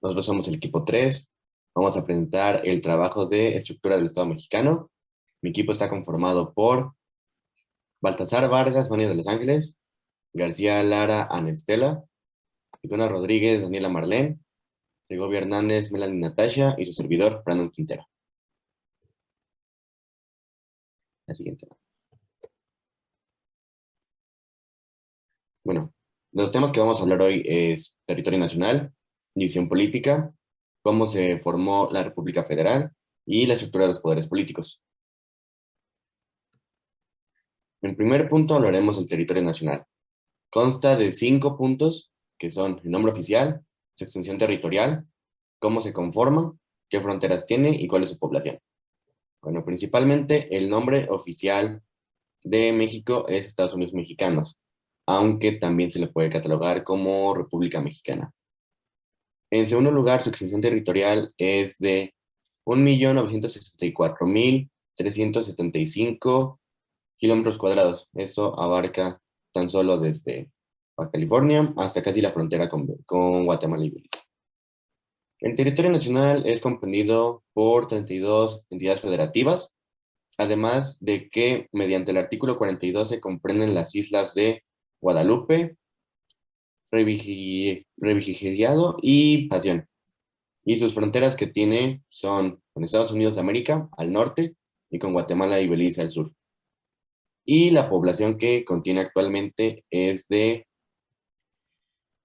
Nosotros somos el equipo 3. Vamos a presentar el trabajo de estructura del Estado mexicano. Mi equipo está conformado por Baltasar Vargas, Mani de Los Ángeles, García Lara, Ana Estela, Icona Rodríguez, Daniela Marlene, Segovia Hernández, Melanie Natasha y su servidor, Brandon Quintero. La siguiente. Bueno, los temas que vamos a hablar hoy es territorio nacional, división política, cómo se formó la República Federal y la estructura de los poderes políticos. En primer punto hablaremos del territorio nacional. Consta de 5 puntos, que son el nombre oficial, su extensión territorial, cómo se conforma, qué fronteras tiene y cuál es su población. Bueno, principalmente el nombre oficial de México es Estados Unidos Mexicanos, aunque también se le puede catalogar como República Mexicana. En segundo lugar, su extensión territorial es de 1.964.375 kilómetros cuadrados. Esto abarca tan solo desde Baja California hasta casi la frontera con Guatemala y Belice. El territorio nacional es comprendido por 32 entidades federativas, además de que mediante el artículo 42 se comprenden las islas de Guadalupe, Revigiado y Pasión. Y sus fronteras que tiene son con Estados Unidos de América al norte y con Guatemala y Belice al sur. Y la población que contiene actualmente es de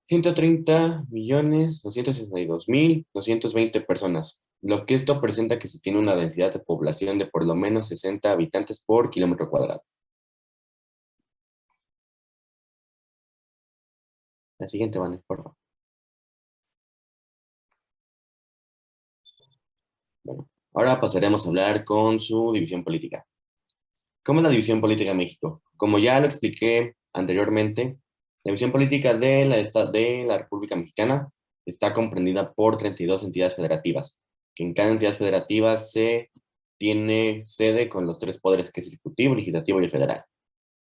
130.262.220 personas, lo que esto presenta que se tiene una densidad de población de por lo menos 60 habitantes por kilómetro cuadrado. La siguiente, Vane, por favor. Bueno, ahora pasaremos a hablar con su división política. ¿Cómo es la división política en México? Como ya lo expliqué anteriormente, la división política de la República Mexicana está comprendida por 32 entidades federativas, que en cada entidad federativa se tiene sede con los 3 poderes, que es el Ejecutivo, el Legislativo y el Federal.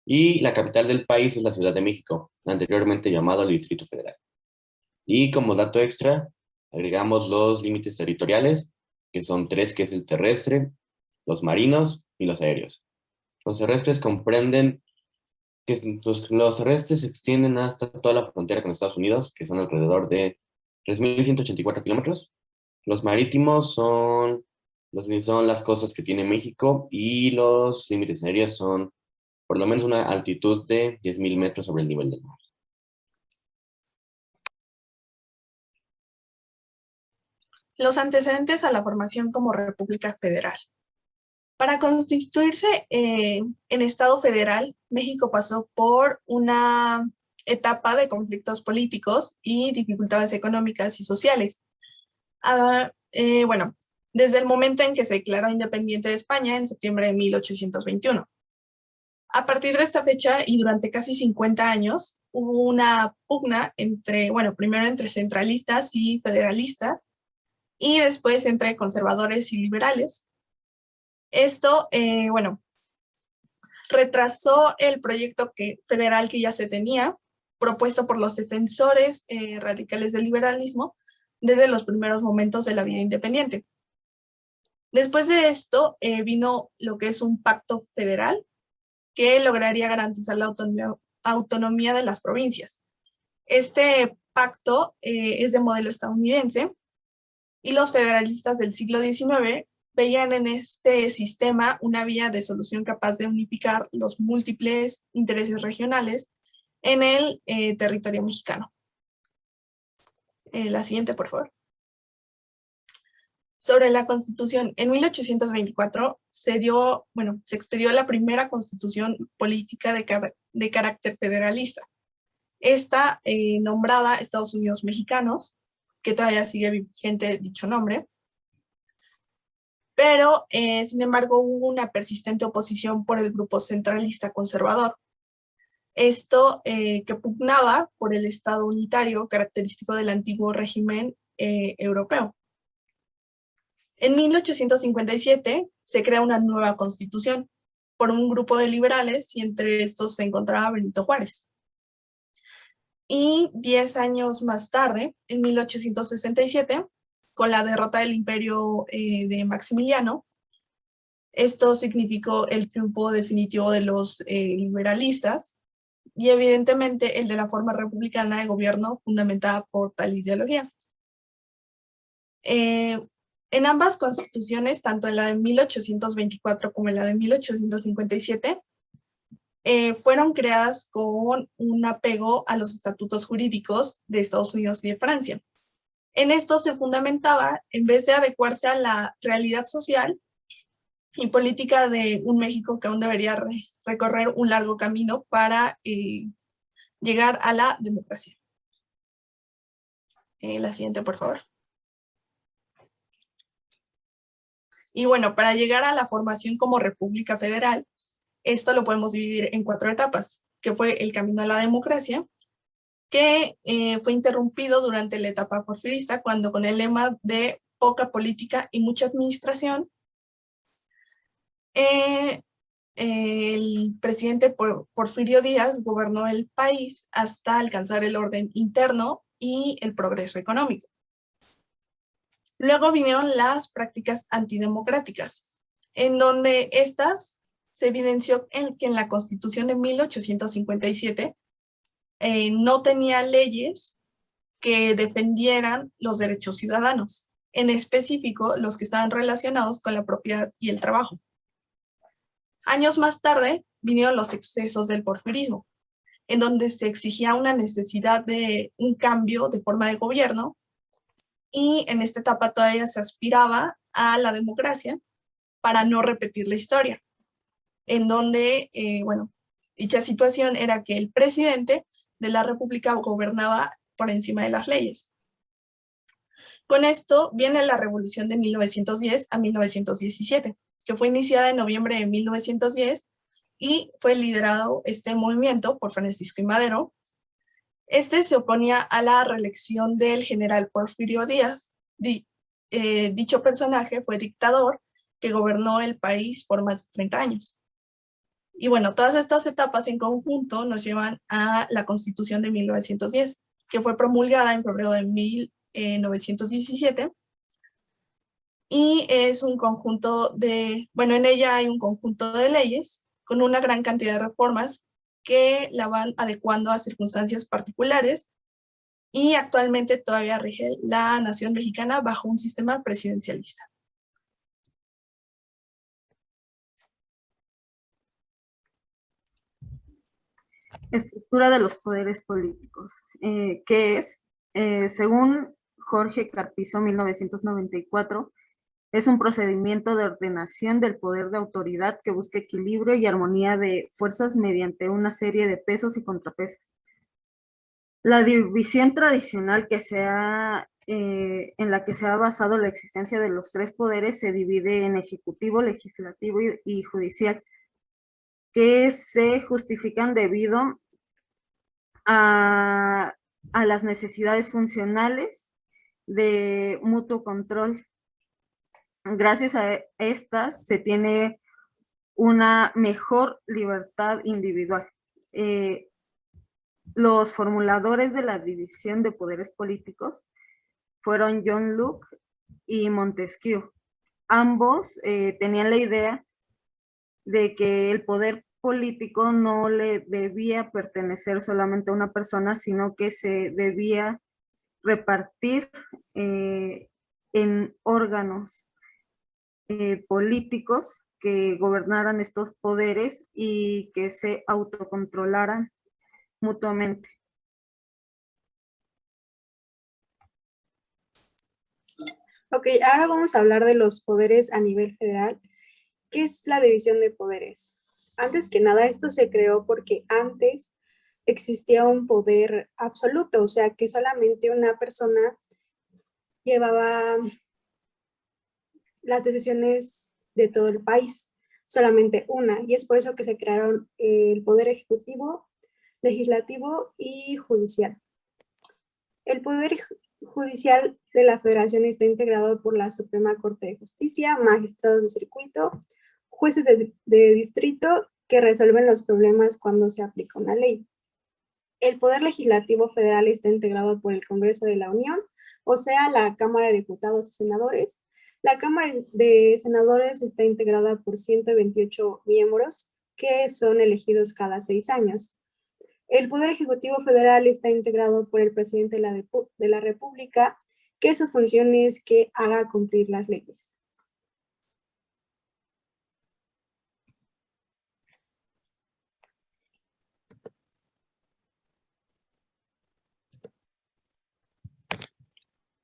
Y la capital del país es la Ciudad de México, anteriormente llamado el Distrito Federal. Y como dato extra, agregamos los límites territoriales, que son 3, que es el terrestre, los marinos y los aéreos. Los terrestres comprenden que los terrestres se extienden hasta toda la frontera con Estados Unidos, que son alrededor de 3.184 kilómetros. Los marítimos son las costas que tiene México, y los límites aéreos son por lo menos una altitud de 10.000 metros sobre el nivel del mar. Los antecedentes a la formación como República Federal. Para constituirse en Estado federal, México pasó por una etapa de conflictos políticos y dificultades económicas y sociales. Bueno, desde el momento en que se declaró independiente de España en septiembre de 1821. A partir de esta fecha y durante casi 50 años, hubo una pugna primero entre centralistas y federalistas, y después entre conservadores y liberales. Esto, retrasó el proyecto federal que ya se tenía, propuesto por los defensores radicales del liberalismo desde los primeros momentos de la vida independiente. Después de esto vino lo que es un pacto federal que lograría garantizar la autonomía de las provincias. Este pacto es de modelo estadounidense, y los federalistas del siglo XIX veían en este sistema una vía de solución capaz de unificar los múltiples intereses regionales en el territorio mexicano. La siguiente, por favor. Sobre la Constitución, en 1824 se expedió la primera Constitución política de carácter federalista. Esta, nombrada Estados Unidos Mexicanos, que todavía sigue vigente dicho nombre, pero sin embargo hubo una persistente oposición por el grupo centralista conservador. Esto que pugnaba por el Estado unitario característico del antiguo régimen europeo. En 1857 se crea una nueva constitución por un grupo de liberales, y entre estos se encontraba Benito Juárez. Y 10 años más tarde, en 1867, con la derrota del imperio de Maximiliano, esto significó el triunfo definitivo de los liberalistas y evidentemente el de la forma republicana de gobierno fundamentada por tal ideología. En ambas constituciones, tanto en la de 1824 como en la de 1857, fueron creadas con un apego a los estatutos jurídicos de Estados Unidos y de Francia. En esto se fundamentaba, en vez de adecuarse a la realidad social y política de un México que aún debería recorrer un largo camino para llegar a la democracia. La siguiente, por favor. Y bueno, para llegar a la formación como República Federal, esto lo podemos dividir en 4 etapas, que fue el camino a la democracia, que fue interrumpido durante la etapa porfirista, cuando con el lema de poca política y mucha administración, el presidente Porfirio Díaz gobernó el país hasta alcanzar el orden interno y el progreso económico. Luego vinieron las prácticas antidemocráticas, en donde estas se evidenció que en la Constitución de 1857 no tenía leyes que defendieran los derechos ciudadanos, en específico los que estaban relacionados con la propiedad y el trabajo. Años más tarde vinieron los excesos del porfirismo, en donde se exigía una necesidad de un cambio de forma de gobierno, y en esta etapa todavía se aspiraba a la democracia para no repetir la historia, en donde, bueno, dicha situación era que el presidente de la República gobernaba por encima de las leyes. Con esto viene la revolución de 1910 a 1917, que fue iniciada en noviembre de 1910 y fue liderado este movimiento por Francisco I. Madero. Este se oponía a la reelección del general Porfirio Díaz. Dicho personaje fue dictador que gobernó el país por más de 30 años. Y bueno, todas estas etapas en conjunto nos llevan a la Constitución de 1910, que fue promulgada en febrero de 1917, y es un conjunto de, bueno, en ella hay un conjunto de leyes con una gran cantidad de reformas que la van adecuando a circunstancias particulares, y actualmente todavía rige la nación mexicana bajo un sistema presidencialista. Estructura de los poderes políticos, que es, según Jorge Carpizo, 1994, es un procedimiento de ordenación del poder de autoridad que busca equilibrio y armonía de fuerzas mediante una serie de pesos y contrapesos. La división tradicional en la que se ha basado la existencia de los 3 poderes se divide en ejecutivo, legislativo y judicial, que se justifican debido a las necesidades funcionales de mutuo control. Gracias a estas se tiene una mejor libertad individual. Los formuladores de la división de poderes políticos fueron John Locke y Montesquieu. Ambos tenían la idea de que el poder político no le debía pertenecer solamente a una persona, sino que se debía repartir en órganos políticos que gobernaran estos poderes y que se autocontrolaran mutuamente. Ok, ahora vamos a hablar de los poderes a nivel federal. ¿Qué es la división de poderes? Antes que nada, esto se creó porque antes existía un poder absoluto, o sea, que solamente una persona llevaba las decisiones de todo el país, solamente una, y es por eso que se crearon el poder ejecutivo, legislativo y judicial. El poder judicial de la Federación está integrado por la Suprema Corte de Justicia, magistrados de circuito, jueces de distrito que resuelven los problemas cuando se aplica una ley. El Poder Legislativo Federal está integrado por el Congreso de la Unión, o sea, la Cámara de Diputados y Senadores. La Cámara de Senadores está integrada por 128 miembros que son elegidos cada 6 años. El Poder Ejecutivo Federal está integrado por el presidente de la República, que su función es que haga cumplir las leyes.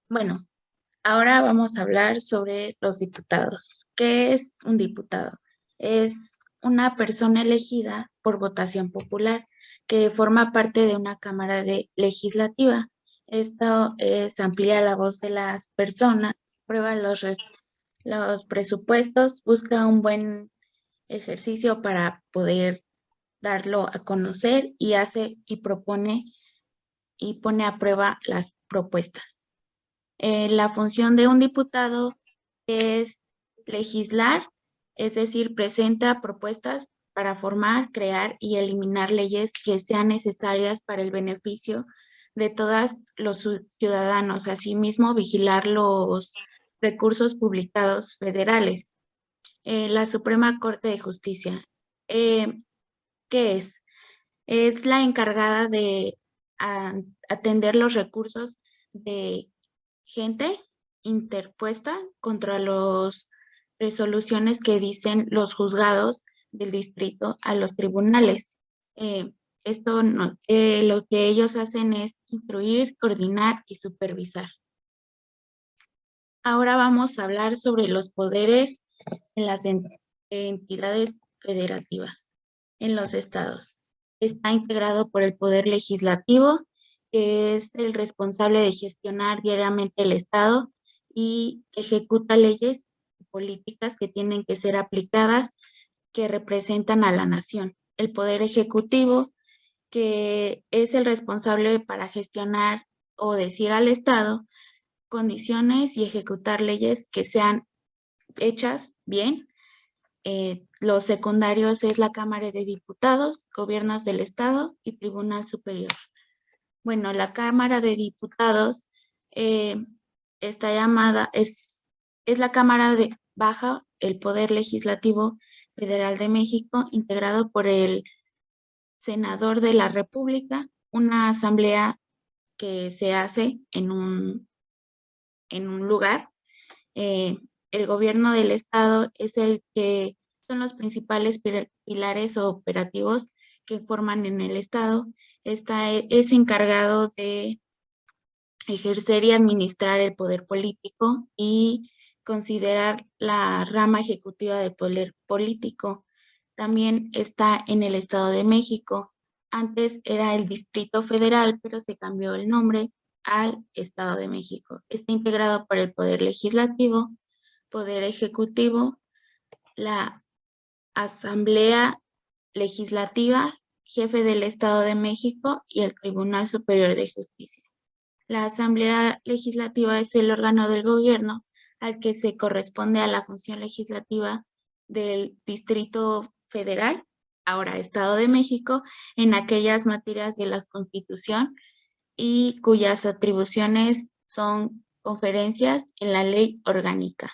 Bueno, ahora vamos a hablar sobre los diputados. ¿Qué es un diputado? Es una persona elegida por votación popular que forma parte de una cámara legislativa. Esto amplía la voz de las personas, prueba los presupuestos, busca un buen ejercicio para poder darlo a conocer y hace y propone y pone a prueba las propuestas. La función de un diputado es legislar, es decir, presenta propuestas para formar, crear y eliminar leyes que sean necesarias para el beneficio de todos los ciudadanos, asimismo vigilar los recursos publicados federales. La Suprema Corte de Justicia, ¿qué es? Es la encargada de atender los recursos de gente interpuesta contra las resoluciones que dicen los juzgados del distrito a los tribunales. Lo que ellos hacen es instruir, coordinar y supervisar. Ahora vamos a hablar sobre los poderes en las entidades federativas, en los estados. Está integrado por el Poder Legislativo, que es el responsable de gestionar diariamente el Estado y ejecuta leyes y políticas que tienen que ser aplicadas, que representan a la nación. El Poder Ejecutivo, que es el responsable para gestionar o decir al Estado condiciones y ejecutar leyes que sean hechas bien. Los secundarios es la Cámara de Diputados, Gobiernos del Estado y Tribunal Superior. Bueno, la Cámara de Diputados está llamada, es la Cámara baja el Poder Legislativo Federal de México, integrado por el Senador de la República, una asamblea que se hace en un lugar. El gobierno del estado es el que son los principales pilares operativos que forman en el estado. Es encargado de ejercer y administrar el poder político y considerar la rama ejecutiva del poder político. También está en el Estado de México. Antes era el Distrito Federal, pero se cambió el nombre al Estado de México. Está integrado por el Poder Legislativo, Poder Ejecutivo, la Asamblea Legislativa, Jefe del Estado de México y el Tribunal Superior de Justicia. La Asamblea Legislativa es el órgano del gobierno al que se corresponde a la función legislativa del Distrito Federal, ahora Estado de México, en aquellas materias de la Constitución y cuyas atribuciones son conferencias en la ley orgánica.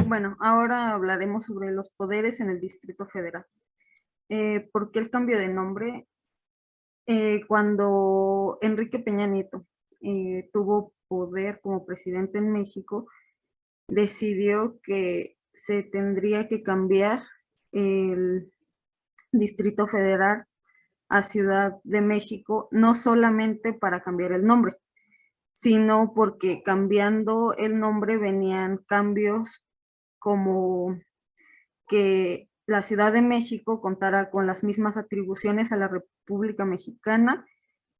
Bueno, ahora hablaremos sobre los poderes en el Distrito Federal. ¿Por qué el cambio de nombre? Cuando Enrique Peña Nieto tuvo poder como presidente en México, decidió que se tendría que cambiar el Distrito Federal a Ciudad de México, no solamente para cambiar el nombre, sino porque cambiando el nombre venían cambios como que la Ciudad de México contara con las mismas atribuciones a la República Mexicana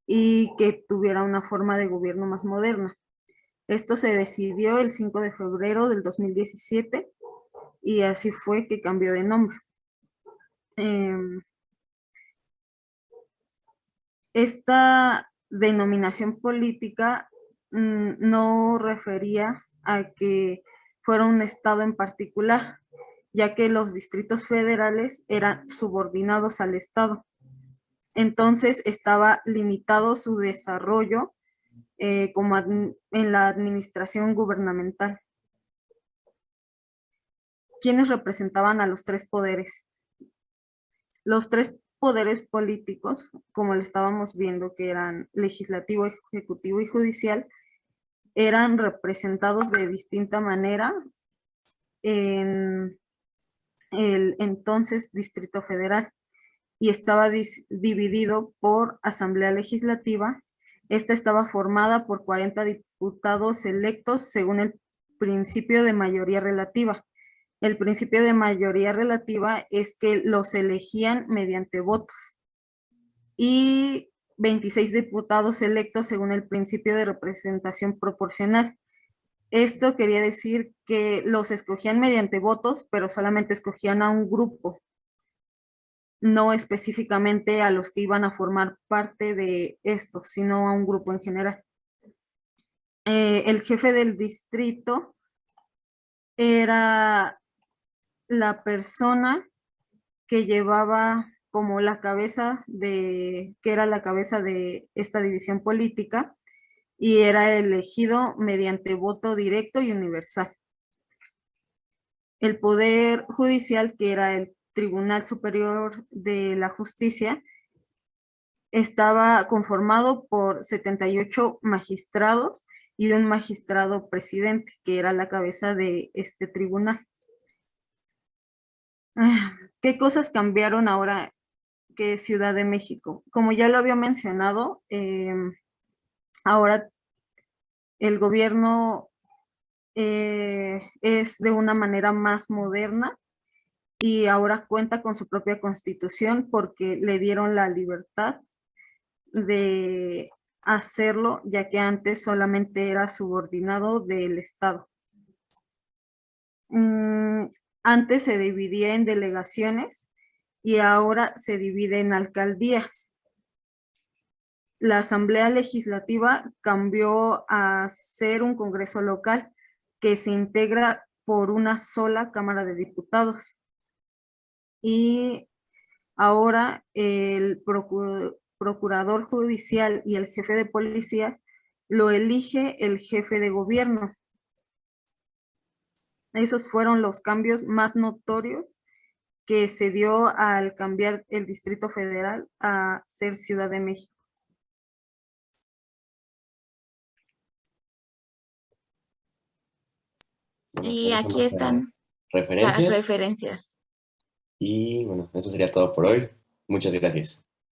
y que tuviera una forma de gobierno más moderna. Esto se decidió el 5 de febrero del 2017 y así fue que cambió de nombre. Esta denominación política no refería a que fuera un estado en particular, ya que los distritos federales eran subordinados al estado. Entonces estaba limitado su desarrollo como en la administración gubernamental. ¿Quiénes representaban a los tres poderes? Los tres poderes políticos, como lo estábamos viendo, que eran legislativo, ejecutivo y judicial, eran representados de distinta manera en el entonces Distrito Federal y estaba dividido por Asamblea Legislativa. Esta estaba formada por 40 diputados electos según el principio de mayoría relativa. El principio de mayoría relativa es que los elegían mediante votos y 26 diputados electos según el principio de representación proporcional. Esto quería decir que los escogían mediante votos, pero solamente escogían a un grupo, no específicamente a los que iban a formar parte de esto, sino a un grupo en general. El jefe del distrito era la persona que llevaba como la cabeza que era la cabeza de esta división política y era elegido mediante voto directo y universal. El Poder Judicial, que era el Tribunal Superior de la Justicia, estaba conformado por 78 magistrados y un magistrado presidente, que era la cabeza de este tribunal. ¿Qué cosas cambiaron ahora que Ciudad de México? Como ya lo había mencionado, ahora el gobierno es de una manera más moderna y ahora cuenta con su propia constitución porque le dieron la libertad de hacerlo, ya que antes solamente era subordinado del Estado. Antes se dividía en delegaciones y ahora se divide en alcaldías. La Asamblea Legislativa cambió a ser un Congreso local que se integra por una sola Cámara de Diputados. Y ahora el procurador judicial y el jefe de policías lo elige el jefe de gobierno. Esos fueron los cambios más notorios que se dio al cambiar el Distrito Federal a ser Ciudad de México. Bueno, Y esas son aquí nuestras están las referencias referencias. y bueno, eso sería todo por hoy. Muchas gracias.